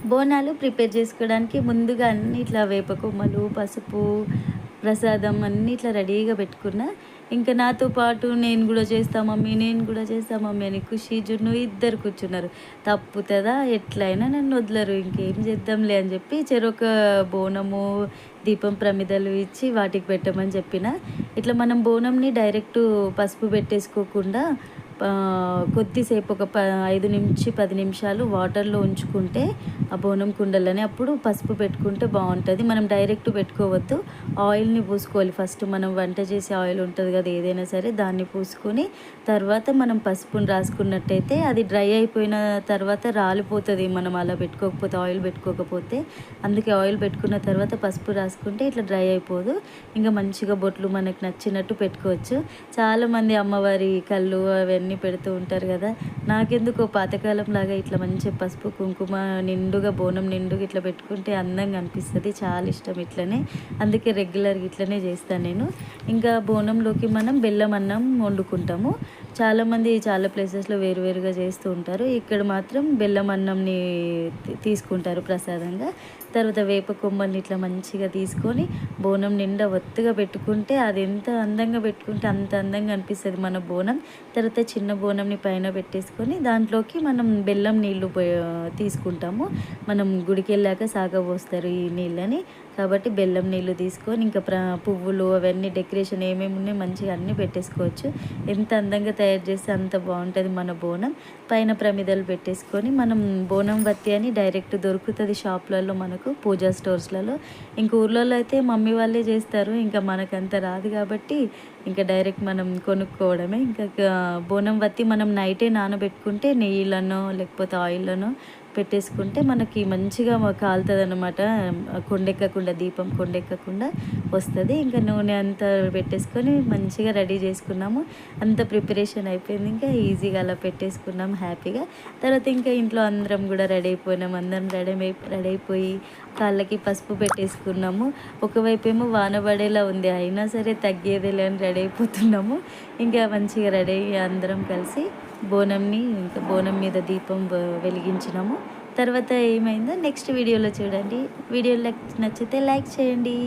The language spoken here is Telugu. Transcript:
బోనాలు ప్రిపేర్ చేసుకోవడానికి ముందుగా అన్నీ ఇట్లా వేప కొమ్మలు, పసుపు, ప్రసాదం అన్నీ ఇట్లా రెడీగా పెట్టుకున్నా. ఇంకా నాతో పాటు నేను గూడా చేస్తా మమ్మీ, నేను గూడా చేస్తా మమ్మీ అని ఖుషి, జున్ను ఇద్దరు కూర్చున్నారు. తప్పుతదా ఎట్లయినా నన్ను వదలరు. ఇంకేం చేద్దాంలే అని చెప్పి చెరొక బోనము, దీపం ప్రమిదలు ఇచ్చి వాటికి పెట్టమని చెప్పిన. ఇట్లా మనం బోనంని డైరెక్టు పసుపు పెట్టేసుకోకుండా కొద్దిసేపు ఒక 5-10 నిమిషాలు వాటర్‌లో ఉంచుకుంటే ఆ బోనం కుండలని అప్పుడు పసుపు పెట్టుకుంటే బావుంటది. మనం డైరెక్ట్ పెట్టుకోవద్దు. ఆయిల్‌ని పూసుకోవాలి. ఫస్ట్ మనం వంట చేసే ఆయిల్ ఉంటది కదా! ఏదైనా సరే దాన్ని పూసుకొని తర్వాత మనం పసుపుని రాసుకున్నట్టయితే అది డ్రై అయిపోయిన తర్వాత రాలిపోతది. మనం అలా పెట్టుకోకపోతే ఆయిల్ పెట్టుకోకపోతే. అందుకే ఆయిల్ పెట్టుకున్న తర్వాత పసుపు రాసుకుంటే ఇట్లా డ్రై అయిపోదు. ఇంక మంచిగా బొట్లు మనకు నచ్చినట్టు పెట్టుకోవచ్చు. చాలామంది అమ్మవారి కళ్ళు అవన్నీ పెడుతూ ఉంటారు కదా! నాకెందుకో పాతకాలంలాగా ఇట్లా మంచిగా పసుపు, కుంకుమ నిండుగా బోనం నిండుగా ఇట్లా పెట్టుకుంటే అందంగా అనిపిస్తది. చాలా ఇష్టం ఇట్లనే. అందుకే రెగ్యులర్‌గా ఇట్లనే చేస్తాను నేను. ఇంకా బోనంలోకి మనం బెల్లం అన్నం వండుకుంటాము. చాలామంది చాలా ప్లేసెస్‌లో వేరు వేరుగా చేస్తూ ఉంటారు. ఇక్కడ మాత్రం బెల్లం అన్నంని తీసుకుంటారు ప్రసాదంగా. తర్వాత వేప కొమ్మల్ని ఇట్లా మంచిగా తీసుకొని బోనం నిండా ఒత్తుగా పెట్టుకుంటే అది ఎంత అందంగా పెట్టుకుంటే అంత అందంగా అనిపిస్తది మన బోనం. తర్వాత చిన్న బోనంని పైన పెట్టేసుకొని దాంట్లోకి మనం బెల్లం నీళ్ళు తీసుకుంటాము. మనం గుడికెళ్ళాక సాగబోస్తారు ఈ నీళ్ళని. కాబట్టి బెల్లం నీళ్ళు తీసుకొని ఇంకా పువ్వులు అవన్నీ డెకరేషన్ ఏమేమి ఉన్నాయో మంచిగా అన్నీ పెట్టేసుకోవచ్చు. ఎంత అందంగా తయారు చేస్తే అంత బావుంటది మన బోనం. పైన ప్రమిదలు పెట్టేసుకొని మనం బోనం వత్తి అని డైరెక్ట్ దొరుకుతది షాప్‌లలో మనకు పూజా స్టోర్స్‌లలో. ఇంక ఊర్లలో అయితే మమ్మీ వాళ్ళే చేస్తారు. ఇంకా మనకంత రాదు కాబట్టి ఇంకా డైరెక్ట్ మనం కొనుక్కోవడమే. ఇంకా బోనం వత్తి మనం నైటే నానబెట్టుకుంటే నెయ్యిలోనో లేకపోతే ఆయిల్‌లోనో పెట్టేసుకుంటే మనకి మంచిగా కాలుతదనమాట. కొండెక్కకుండా దీపం కొండెక్కకుండా వస్తది. ఇంకా నూనె అంతా పెట్టేసుకొని మంచిగా రెడీ చేసుకున్నాము. అంత ప్రిపరేషన్ అయిపోయింది. ఇంకా ఈజీగా అలా పెట్టేసుకున్నాం హ్యాపీగా. తర్వాత ఇంకా ఇంట్లో అందరం కూడా రెడీ అయిపోయినాం. అందరం రెడీ అయిపోయి కాళ్ళకి పసుపు పెట్టేసుకున్నాము. ఒకవైపేమో వాన పడేలా ఉంది. అయినా సరే తగ్గేదేలే అని రెడీ అయిపోతున్నాము. ఇంకా మంచిగా రెడీ అయ్యి అందరం కలిసి ఇంకా బోనం మీద దీపం వెలిగించినాము. తర్వాత ఏమైందో నెక్స్ట్ వీడియోలో చూడండి. వీడియో నచ్చితే లైక్ చేయండి.